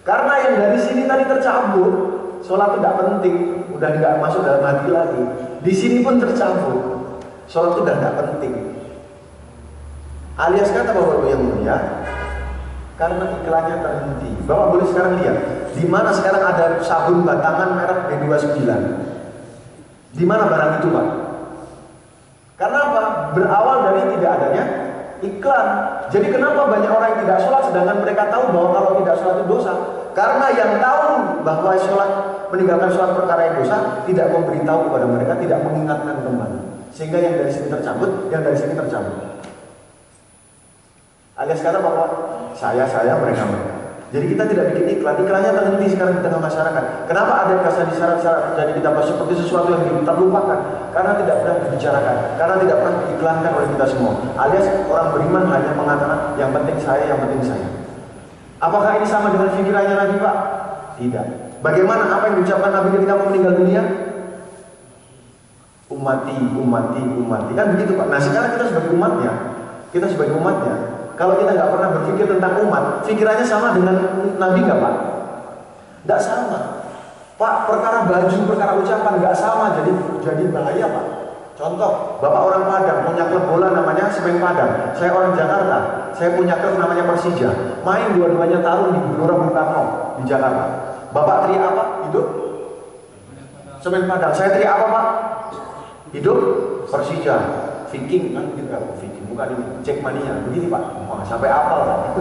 Karena yang dari sini tadi tercabut, sholat itu tidak penting, udah nggak masuk dalam hati lagi. Di sini pun tercabut, sholat itu udah tidak penting. Alias kata Bapak Ibu yang mulia, karena iklannya terhenti. Bapak boleh sekarang lihat, di mana sekarang ada sabun batangan merek B29. Di mana barang itu Pak? Karena apa? Berawal dari tidak adanya iklan. Jadi kenapa banyak orang yang tidak sholat sedangkan mereka tahu bahwa kalau tidak sholat itu dosa? Karena yang tahu bahwa sholat, meninggalkan sholat perkara yang dosa, tidak memberitahu kepada mereka, tidak mengingatkan kembali. Sehingga yang dari sini tercabut, yang dari sini tercabut. Alias kata bahwa saya mereka. Jadi kita tidak bikin iklan, iklannya terhenti sekarang di tengah masyarakat. Kenapa ada kesan di syarat-syarat terjadi kita seperti sesuatu yang terlupakan? Karena tidak pernah dibicarakan, karena tidak pernah diiklankan oleh kita semua. Alias orang beriman hanya mengatakan yang penting saya, yang penting saya. Apakah ini sama dengan pikirannya Nabi Pak? Tidak. Bagaimana apa yang diucapkan Nabi ketika mau meninggal dunia? Ummati, ummati, ummati. Kan begitu Pak. Nah sekarang kita sebagai umatnya, kalau kita nggak pernah berpikir tentang umat, pikirannya sama dengan Nabi nggak Pak? Nggak sama. Pak, perkara baju, perkara ucapan nggak sama, jadi bahaya Pak. Contoh, Bapak orang Padang, punya klub bola namanya Semen Padang. Saya orang Jakarta, saya punya klub namanya Persija. Main dua-duanya tarung di Gelora Bung Karno di Jakarta. Bapak teriak apa? Hidup Semen Padang. Saya teriak apa Pak? Hidup Persija. Viking kan gitu, Viking bukan ini, Jackmania, begini Pak. Wah, sampai apal Pak.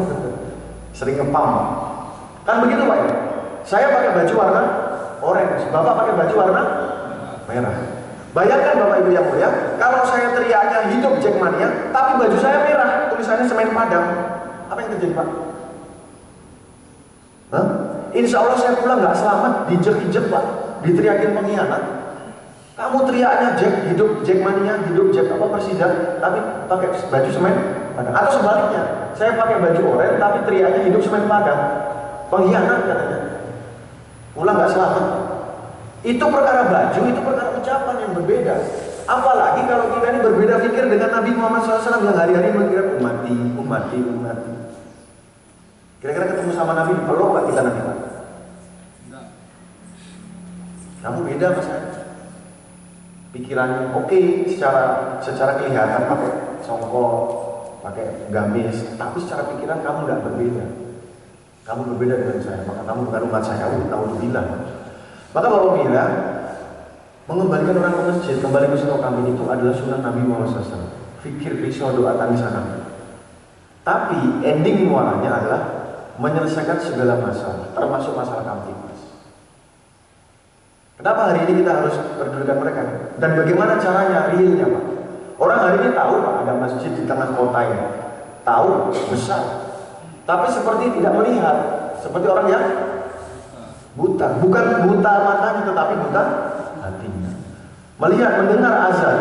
Sering ngepam. Kan begitu Pak ya? Saya pakai baju warna orange, Bapak pakai baju warna merah. Bayangkan Bapak Ibu yang mulia, kalau saya teriaknya hidup Jackmania, tapi baju saya merah, tulisannya Semen Padang. Apa yang terjadi Pak? Hah? Insya Allah saya pulang nggak selamat, dijek-jek Pak, diteriakin pengkhianat. Kamu teriaknya hidup Jackmania, hidup Jack apa Persija, tapi pakai baju Semen Padang. Atau sebaliknya, saya pakai baju oranye tapi teriaknya hidup Semen Padang. Pengkhianat katanya. pulang nggak selamat. Itu perkara baju, itu perkara ucapan yang berbeda. Apalagi kalau kita ini berbeda pikir dengan Nabi Muhammad SAW yang hari-hari mengira umati. Kira-kira ketemu sama Nabi, peluk nggak kita Nabi? Kamu beda mas saya. Pikirannya oke, secara kelihatan pakai songkok, pakai gamis, tapi secara pikiran kamu nggak berbeda. Kamu berbeda dengan saya, maka kamu bukan umat saya. Kamu bilang. Maka Bapak bilang, mengembalikan orang ke masjid, kembali ke surau kambing itu adalah sunnah Nabi Muhammad SAW. Fikir, risau, doa, tangisan. Tapi ending muaranya adalah menyelesaikan segala masalah, termasuk masalah kamtipmas. Kenapa hari ini kita harus berdudukan mereka? Dan bagaimana caranya, realnya Pak? Orang hari ini tahu Pak, ada masjid di tengah kota ini. Tahu, besar. Tapi seperti tidak melihat. Seperti orang yang buta. Bukan buta matanya, tetapi buta hatinya. Melihat, mendengar azan.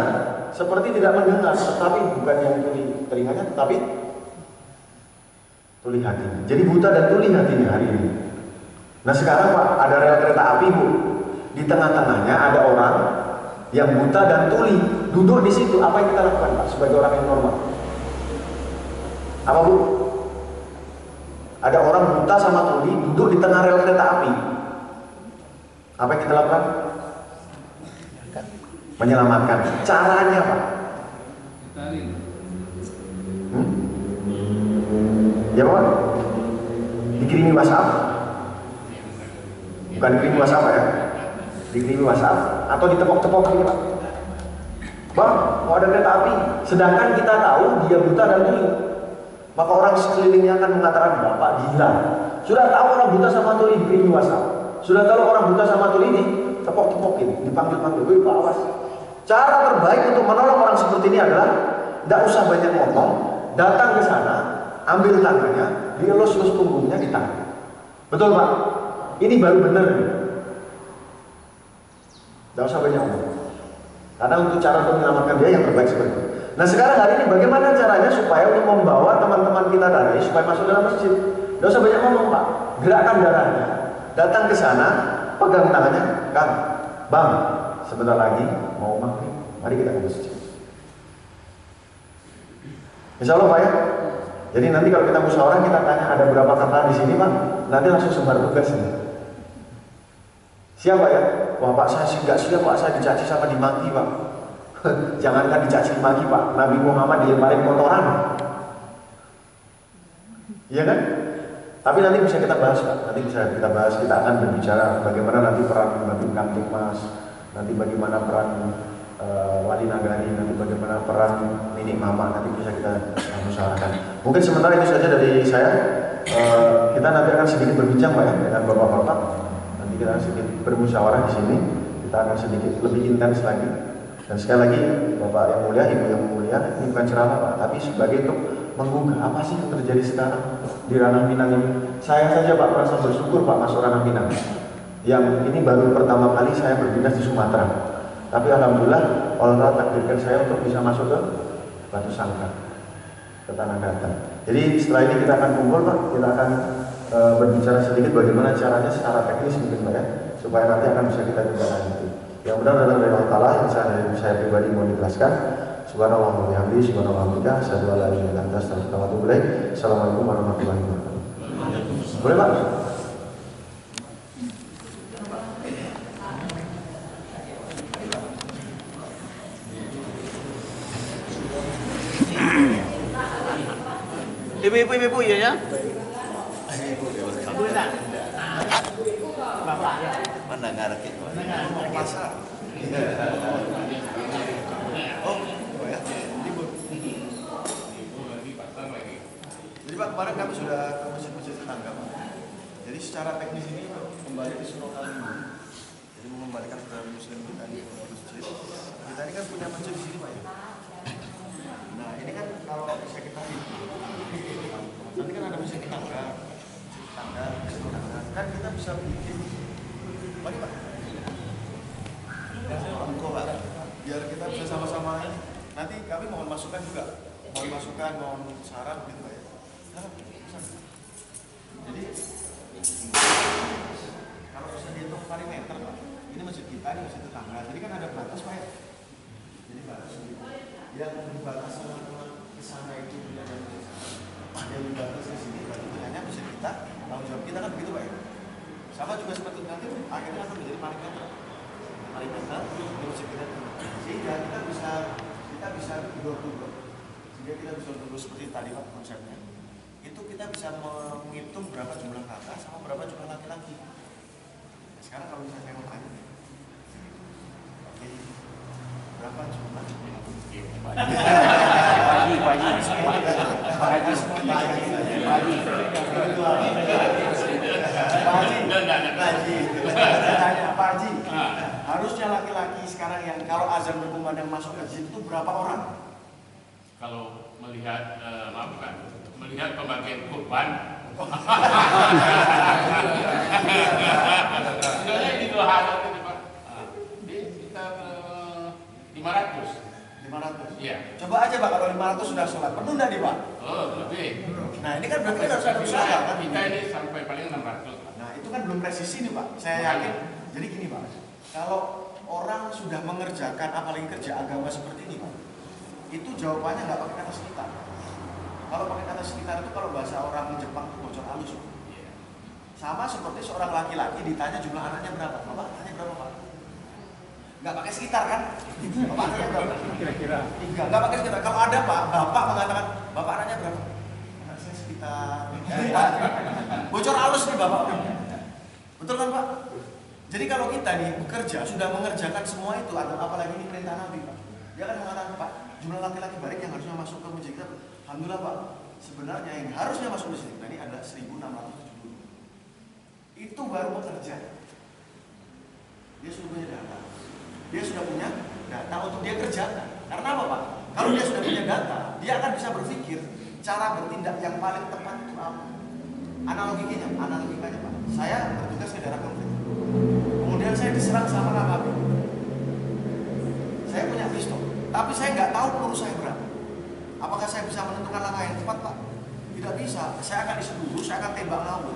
Seperti tidak mendengar, tetapi bukan yang tuli telinganya, tetapi tuli hatinya. Jadi buta dan tuli hatinya hari ini. Nah sekarang Pak, ada rel kereta api Bu. Di tengah-tengahnya ada orang yang buta dan tuli duduk di situ. Apa yang kita lakukan Pak sebagai orang yang normal? Apa Bu? Ada orang buta sama tuli duduk di tengah rel kereta api. Apa yang kita lakukan? Menyelamatkan. Caranya Pak? Ya Pak? Dikirimi WhatsApp? Bukan dikirimi WhatsApp ya? Dikirimi WhatsApp atau ditepok-tepok gitu Pak. Bang, mau ada kereta api. Sedangkan kita tahu dia buta dan tuli. Maka orang sekelilingnya akan mengatakan Bapak gila. Sudah tahu orang buta sama tuli dikirimi WhatsApp. Sudah tahu orang buta sama tuli ini tepok-tepokin, dipanggil-panggil. Wih Pak awas. Cara terbaik untuk menolong orang seperti ini adalah tidak usah banyak ngomong, datang ke sana, ambil tangannya, dielus-elus punggungnya, ditahan. Betul Pak? Ini baru benar. Tidak usah banyak ngomong. Karena untuk cara untuk menyelamatkan dia yang terbaik seperti itu. Nah sekarang hari ini bagaimana caranya supaya untuk membawa teman-teman kita tadi supaya masuk dalam masjid? Tidak usah banyak ngomong Pak. Gerakkan darahnya. Datang ke sana, pegang tangannya, Kang, Bang, sebentar lagi mau maghrib. Mari kita ke masjid. Insya Allah Pak ya. Jadi nanti kalau kita musyawarah kita tanya ada berapa kakak di sini Pak. Nanti langsung sebar tugas ini. Siapa ya? Wah Pak saya nggak siap Pak, saya dicaci sama dimaki Pak. Jangankan dicaci dimaki Pak, Nabi Muhammad dilemparin kotoran. Iya kan? Tapi nanti bisa kita bahas Pak. Nanti bisa kita bahas, kita akan berbicara bagaimana nanti peran Nabi Kamtipmas, nanti bagaimana peran Wali Nagari, nanti bagaimana peran Nenek Mama, nanti bisa kita musyawarahkan. Mungkin sementara itu saja dari saya. Kita nanti akan sedikit berbincang Pak ya dengan Bapak-bapak. Nanti kita akan sedikit bermusyawarah di sini. Kita akan sedikit lebih intens lagi. Dan sekali lagi Bapak yang mulia, Ibu yang mulia, ini bukan ceramah Pak, tapi sebagai untuk menggugah apa sih yang terjadi sekarang di ranah Minang ini. Saya saja Pak merasa bersyukur Pak masuk ranah Minang. Yang ini baru pertama kali saya berdinas di Sumatera. Tapi alhamdulillah Allah takdirkan saya untuk bisa masuk ke Batu Sangkar, ke Tanah Datar. Jadi setelah ini kita akan kumpul Pak, kita akan berbicara sedikit bagaimana caranya secara teknis mungkin Pak ya, supaya nanti akan bisa kita juga lanjuti. Yang benar adalah dari Allah Ta'ala, yang saya pribadi mau dijelaskan. Subhanallah wa bihamdihi, subhanallah wa bihamdihi, asyhadu an la ilaha illa anta, astaghfiruka wa atubu ilaik. Assalamualaikum warahmatullahi wabarakatuh. Boleh Pak? Ibu ya ya. Mana ngarak itu? Oh ya. Jadi Pak kemarin kami sudah ke masjid-masjid tetangga Pak. Jadi secara teknis ini kembali ke surau kambing. Jadi mengembalikan saudara muslim kita di masjid. Kita ini kan punya masjid di sini Pak ya. Nah ini kan kalau bisa kita nanti kan ada masjid tetangga, kan kita bisa bikin, mari Pak, Pak, biar kita bisa sama-sama. Nanti kami mohon masukan juga, mohon saran gitu Pak ya. Jadi Kalau bisa dihitung perimeter Pak, ini masjid kita, ini masjid tetangga, jadi kan ada batas Pak ya. Jadi batas gitu. Yang dibatas sama ke sana itu tidak ada masjid sana. Yang dibatas di sini berarti hanya masjid kita, tanggung jawab kita kan begitu Pak ya. Sama juga seperti nanti akhirnya akan menjadi perimeter. Perimeter di masjid kita. Sehingga kita bisa dua. Sehingga kita bisa dulu seperti tadi Pak konsepnya. Itu kita bisa menghitung berapa jumlah kakak sama berapa jumlah laki-laki. Nah, sekarang kalau misalnya saya mau tanya, oke, berapa jumlah? Pak Haji, harusnya laki-laki sekarang yang kalau azan berkumandang masuk ke masjid itu berapa orang? Kalau melihat melihat pembagian kurban, sebenarnya di dua hal itu Pak, di sekitar 500. 500. Iya. Coba aja Pak kalau 500 sudah sholat, penuh nggak nih Pak? Oh lebih. Nah ini kan berarti kita harus ada usaha kan? Kita ini sampai paling 600. Nah itu kan belum presisi nih Pak. Saya yakin. Jadi gini Pak, kalau orang sudah mengerjakan apalagi kerja agama seperti ini Pak, itu jawabannya nggak pakai kata sekitar. Kalau pakai kata sekitar itu kalau bahasa orang Jepang itu bocor halus. Sama seperti seorang laki-laki ditanya jumlah anaknya berapa, Bapak tanya berapa Pak? Nggak pakai sekitar kan? Bapak anaknya berapa? Kira-kira. 3, nggak pakai sekitar. Kalau ada Pak, Bapak mengatakan, Bapak anaknya berapa? Anak saya sekitar. Bocor halus nih Bapak. Betul kan Pak? Jadi kalau kita nih bekerja, sudah mengerjakan semua itu, atau apalagi ini perintah Nabi Pak. Dia kan mengatakan Pak, jumlah laki-laki balik yang harusnya masuk ke masjid kita, alhamdulillah Pak, sebenarnya yang harusnya masuk masjid kita ini adalah 1670. Itu baru bekerja. Dia sudah punya data. Dia sudah punya data untuk dia kerjakan. Karena apa Pak? Kalau dia sudah punya data, dia akan bisa berpikir cara bertindak yang paling tepat itu apa. Analogikanya Pak, saya bertugas ke daerah konflik. Kemudian saya diserang sama KKP. Saya punya pistol, tapi saya nggak tahu peluru saya berapa. Apakah saya bisa menentukan langkah yang tepat Pak? Tidak bisa. Saya akan diseduh, saya akan tembak ngawur.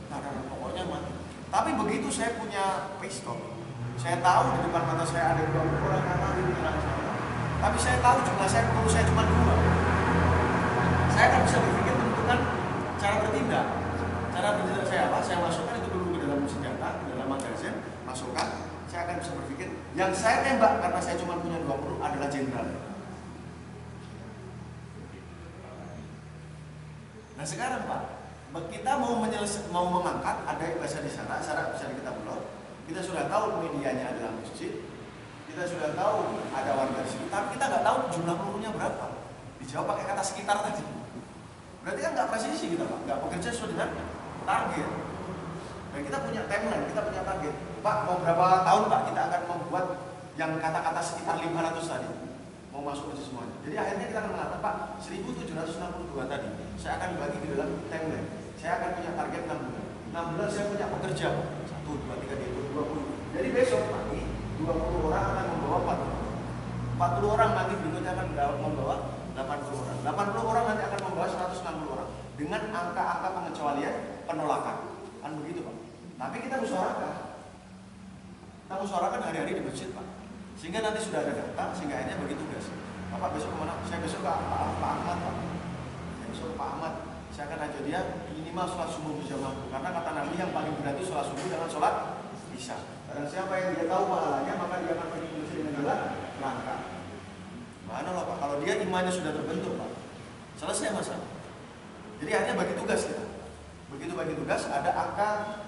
Nah, pokoknya mati. Tapi begitu saya punya pistol, saya tahu di depan mata saya ada 20 orang yang lari menyerang saya. Tapi saya tahu jumlah saya peluru saya cuma 2. Saya akan bisa berpikir menentukan cara bertindak. Cara bertindak saya apa? Saya masukkan itu peluru ke dalam senjata, ke dalam magazin, masukkan. Saya akan bisa berpikir yang saya tembak karena saya cuma punya 2 peluru adalah jenderal. Nah sekarang Pak, kita mau mengangkat, ada yang bahasa di sana, syarat bisa kita belum. Kita sudah tahu medianya adalah masjid, kita sudah tahu ada warga di sini, tapi kita nggak tahu jumlah pelurunya berapa. Dijawab pakai kata sekitar tadi. Berarti kan nggak presisi kita Pak, nggak bekerja sesuai dengan target. Dan kita punya timeline, kita punya target. Pak, mau berapa tahun Pak kita akan membuat yang kata-kata sekitar 500 tadi mau masuk ke semuanya. Jadi akhirnya kita akan mengatakan Pak, 1762 tadi saya akan bagi di dalam timeline. Saya akan punya target 6 bulan. 6 bulan saya punya pekerja Pak. 1, 2, 3, 20. Jadi besok pagi 20 orang akan membawa 40 orang, nanti berikutnya akan membawa 80 orang. 80 orang nanti akan membawa 160 orang dengan angka-angka pengecualian penolakan. Kan begitu Pak. Tapi kita musyawarahkan. Kita musyawarahkan hari-hari di masjid Pak. Sehingga nanti sudah ada data, sehingga akhirnya bagi tugas. Bapak besok kemana? Saya besok ke Pak Ahmad Pak. Saya besok ke Pak Ahmad. Saya akan ajak dia minimal sholat subuh berjamaah. Karena kata Nabi yang paling berat itu sholat subuh dengan sholat isya. Karena siapa yang dia tahu pahalanya, maka dia akan pergi ke masjid dengan jalan langkah. Mana loh Pak? Kalau dia imannya sudah terbentuk Pak, selesai masalah. Jadi akhirnya bagi tugas kita. Begitu bagi tugas ada angka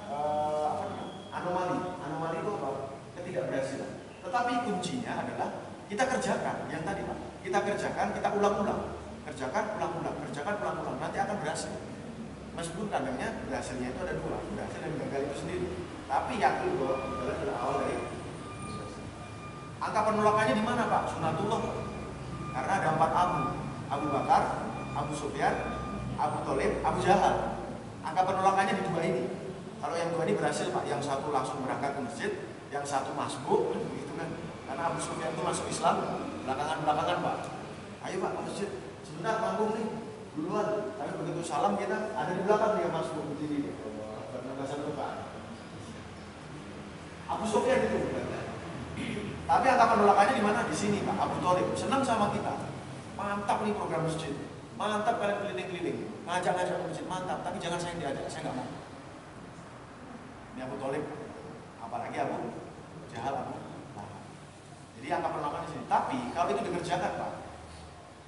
anomali. Anomali itu apa? Ketidakberhasilan. Tetapi kuncinya adalah kita kerjakan yang tadi Pak. Kita kerjakan, kita ulang-ulang. Kerjakan, ulang-ulang. Nanti akan berhasil. Meskipun kadangnya berhasilnya itu ada 2, berhasil dan gagal itu sendiri. Tapi yakin bahwa gagal adalah awal dari angka penolakannya di mana Pak? Sunatullah Pak. Karena ada 4 Abu Bakar, Abu Sufyan, Abu Thalib, Abu Jahal. Angka penolakannya di 2 ini. Kalau yang 2 ini berhasil Pak, yang 1 langsung berangkat ke masjid, yang 1 masbuk, gitu kan. Karena Abu Sufyan itu masuk Islam belakangan Pak. Ayo Pak ke masjid, sebentar panggung nih, duluan. Tapi begitu salam kita ada di belakang dia masbuk berdiri. Karena bahasa depan. Abu Sufyan itu. Tapi angka penolakannya di mana? Di sini Pak. Abu Thalib senang sama kita. Mantap nih program masjid. Mantap kalian keliling-keliling. Ngajak-ngajak ke masjid, mantap. Tapi jangan saya yang diajak, saya nggak mau. Ini Abu Thalib. Apalagi Abu Jahal, Abu Lahab. Jadi angka penolakan di sini. Tapi kalau itu dikerjakan Pak,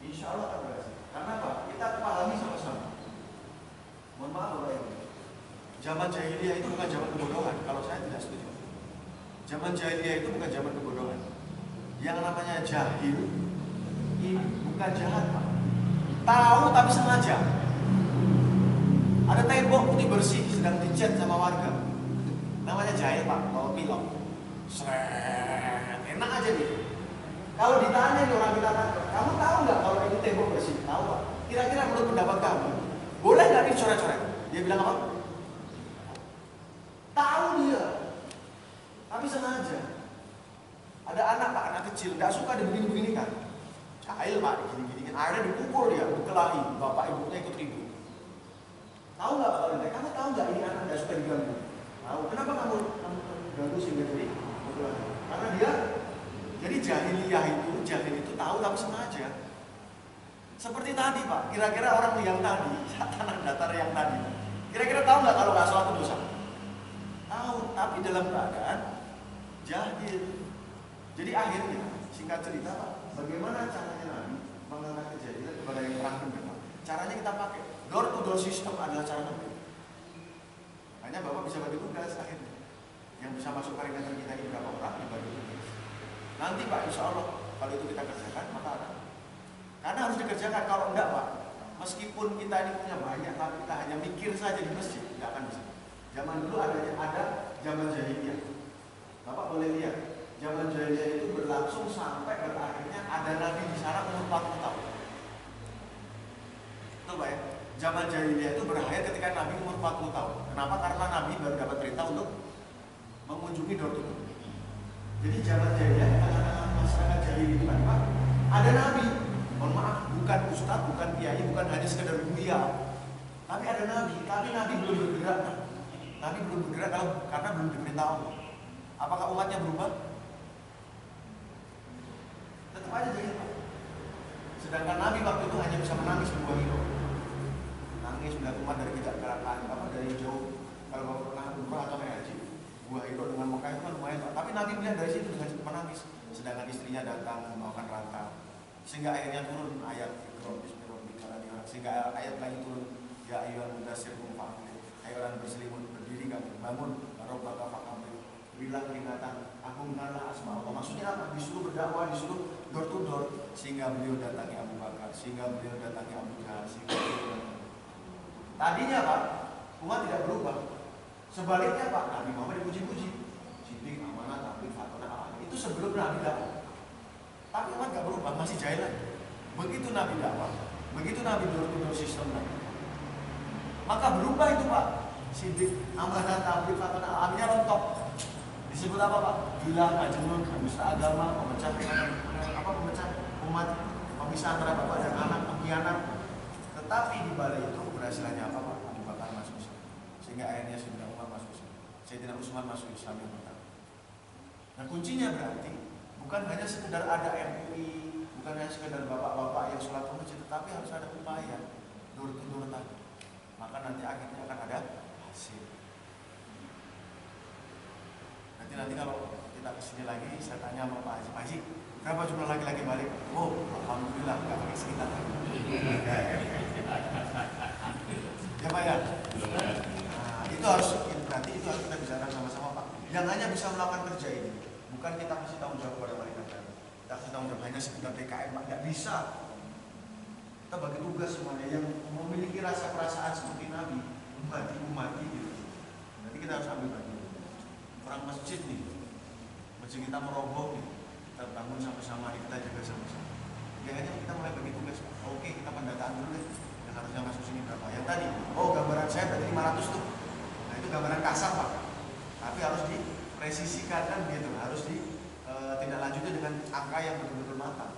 insya Allah akan berhasil. Karena apa? Kita pahami sama-sama. Mohon maaf Bapak Ibu. Zaman jahiliyah itu bukan zaman kebodohan. Kalau saya tidak setuju. Zaman jahiliyah itu bukan zaman kebodohan. Yang namanya jahil ini bukan jahat Pak. Tahu tapi sengaja. Ada tembok putih bersih sedang dicat sama warga. Namanya jahil Pak. Kalau pilok, enak aja gitu. Kalau ditanya nih orang kita tangkap, kamu tahu nggak kalau ini tembok bersih? Tahu Pak. Kira-kira menurut pendapat kamu, boleh nggak dicoret-coret? Dia bilang apa? Tahu dia, tapi sengaja. Ada anak Pak, anak kecil, nggak suka dibegini-begini kan? Jahil Pak, gini-gini. Akhirnya dipukul dia, dikelahi, bapak ibunya ikut ribut. Tahu nggak Pak Lendek? Kamu tahu nggak ini anak nggak suka diganggu? Tahu. Kenapa kamu ganggu sehingga jadi pukul? Karena dia, jadi jahil itu tahu tapi sengaja. Seperti tadi Pak, kira-kira orang yang tadi, tanah datar yang tadi, kira-kira tahu nggak kalau nggak sholat itu dosa? Tahu, tapi dalam keadaan jahil. Jadi akhirnya, singkat cerita Pak, bagaimana caranya Nabi mengangkat kejadian kepada yang terang benderang? Caranya kita pakai door to door system adalah cara Nabi. Hanya Bapak bisa bagi tugas akhirnya. Yang bisa masuk peringatan kita ini berapa orang dibagi tugas. Nanti Pak, insya Allah kalau itu kita kerjakan maka akan. Karena harus dikerjakan. Kalau enggak Pak, meskipun kita ini punya banyak, tapi kita hanya mikir saja di masjid, tidak akan bisa. Zaman dulu ada zaman jahiliyah. Bapak boleh lihat. Zaman jahiliyah itu berlangsung sampai berakhirnya ada nabi di sana umur 40 tahun. Betul Pak ya? Zaman jahiliyah itu berakhir ketika nabi umur 40 tahun. Kenapa? Karena nabi baru dapat perintah untuk mengunjungi door to door. Jadi zaman jahiliyah, tengah-tengah masyarakat jahiliyah itu Pak, ada nabi. Mohon maaf, bukan ustadz, bukan kiai, bukan hanya sekedar buya. Tapi ada nabi, tapi nabi belum bergerak. Nabi belum bergerak karena belum diperintah Allah. Apakah umatnya berubah? Tetap aja jahil Pak. Sedangkan Nabi waktu itu hanya bisa menangis di Gua Hiro. Nangis sudah umat dari tidak gerakan, dari jauh. Kalau Bapak pernah umrah atau naik haji, Gua Hiro dengan Mekah itu kan lumayan Pak. Tapi Nabi melihat dari situ dengan menangis. Sedangkan istrinya datang membawakan rantau. Sehingga akhirnya turun ayat sehingga ayat lagi turun, ya ayyuhal mudassir qum fa'anzir. Hai orang berselimut, berdiri kamu, bangun, rabbaka fa'anzir. Berilah peringatan, agungkanlah asma Allah. Maksudnya apa? Disuruh berdakwah, disuruh door to door, sehingga beliau datangi Abu Bakar, sehingga beliau datangi Abu Jahal, Tadinya Pak, umat tidak berubah. Sebaliknya Pak, Nabi Muhammad dipuji-puji. Siddiq, amanah, tabligh, fatwa, itu sebelum Nabi dakwah. Tapi umat gak berubah, masih jahil lagi. Begitu Nabi dakwah, begitu Nabi door-to-door sistem Nabi, maka berubah itu Pak. Siddiq, amanah, tabligh, fatwa, alamnya rontok. Disebut apa Pak? Gila, majnun, dusta agama, pemecah umat, pemisah antara bapak dan anak, pengkhianat. Tetapi di balik itu keberhasilannya apa Pak? Abu Bakar masuk Islam. Sehingga akhirnya Sayyidina Umar masuk Islam. Sayyidina Utsman masuk Islam yang pertama. Nah kuncinya berarti bukan hanya sekedar ada MUI, bukan hanya sekedar bapak-bapak yang sholat ke masjid, tetapi harus ada upaya door to door tadi. Maka nanti akhirnya akan ada hasil. Nanti kalau kita kesini lagi, saya tanya sama Pak Haji, berapa jumlah laki-laki balik? Oh, alhamdulillah, nggak pakai sekitar. Ya Pak ya. Nah, itu harus nanti itu harus kita bicarakan sama-sama Pak. Yang hanya bisa melakukan kerja ini, bukan kita kasih tanggung jawab kepada mereka. Kita kasih tanggung jawab hanya sekedar DKM Pak, nggak bisa. Kita bagi tugas semuanya yang memiliki rasa perasaan seperti Nabi, umati gitu. Nanti kita harus ambil bagian. Orang masjid nih, masjid kita meroboh nih, kita bangun sama-sama, kita jaga sama-sama. Ya hanya kita mulai bagi tugas. Oke, kita pendataan dulu deh. Yang harusnya masuk sini berapa? Yang tadi, oh gambaran saya berarti 500 tuh. Nah itu gambaran kasar Pak. Tapi harus dipresisikan kan gitu, harus tindak lanjutnya dengan angka yang betul-betul matang.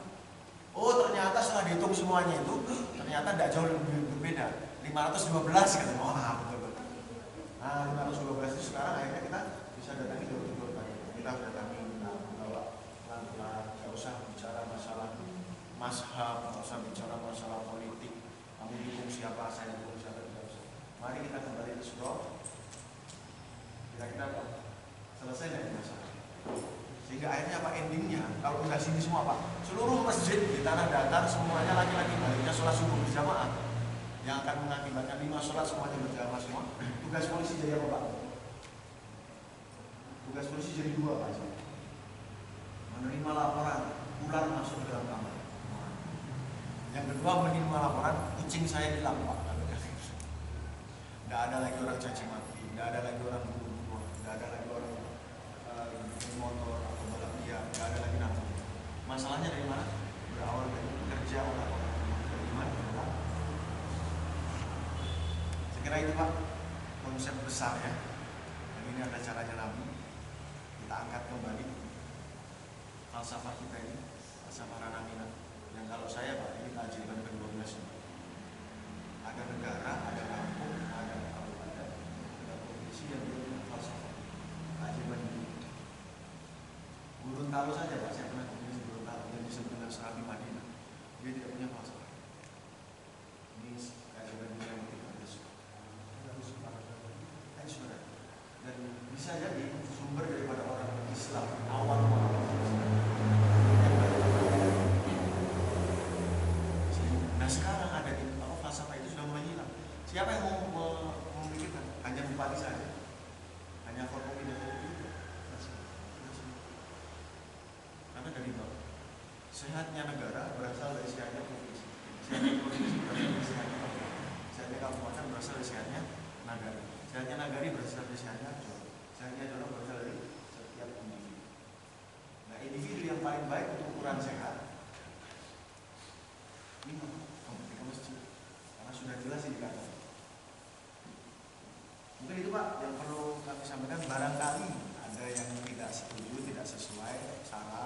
Oh ternyata setelah dihitung semuanya itu, ternyata tidak jauh lebih berbeda. 512 kan? Wah betul-betul. Nah 512 itu sekarang akhirnya kita bisa datangi door to door tadi. pemerintah sudah kami bawa pelan-pelan, nggak usah bicara masalah mazhab, nggak usah bicara masalah politik, kamu dukung siapa, saya dukung siapa, tidak usah. Mari kita kembali ke surau, kira-kira apa? Selesai dari masalah. Sehingga akhirnya apa endingnya? Kalau udah sini semua Pak, seluruh masjid di tanah datar semuanya laki-laki baliknya sholat subuh berjamaah, yang akan mengakibatkan 5 sholat semuanya berjamaah semua. Tugas polisi jadi apa Pak? Tugas polisi jadi 2 Pak. Menerima laporan ular masuk ke dalam kamar. Yang kedua menerima laporan kucing saya hilang Pak. Tidak ada lagi orang caci maki, tidak ada lagi orang bunuh, tidak ada lagi orang motor atau balap liar, tidak ada lagi narkoba. Masalahnya dari mana? Berawal dari kerja orang-orang beriman. Saya kira itu Pak konsep besar ya. Dan ini ada caranya Nabi. Kita angkat kembali falsafah kita ini, falsafah Ranamina. Yang kalau saya Pak ini keajaiban ke-12 ini. Ada negara, ada kampung, ada kabupaten, ada provinsi yang punya falsafah keajaiban ini. Gorontalo saja Pak, saya pernah ke Gorontalo yang disebut dengan Serabi Madinah. Dia tidak punya falsafah. Ini keajaiban yang tidak ada. Dan bisa jadi sumber daripada orang Islam awal nah sekarang ada di falsafah itu sudah mulai hilang. Siapa yang mau memikirkan? Hanya bupati saja, hanya Forkopi dan itu. Karena dari bawah sehatnya negara berasal dari sehatnya provinsi, sehatnya provinsi berasal dari sehatnya kabupaten, sehatnya kabupaten berasal dari sehatnya nagari, sehatnya nagari berasal dari sehatnya Jawa, sehatnya Jawa berasal dari setiap individu. Nah individu yang paling baik untuk ukuran sehat ini kembali ke masjid, karena sudah jelas ini kata. Mungkin itu Pak yang perlu kami sampaikan. Barangkali ada yang tidak setuju, tidak sesuai saran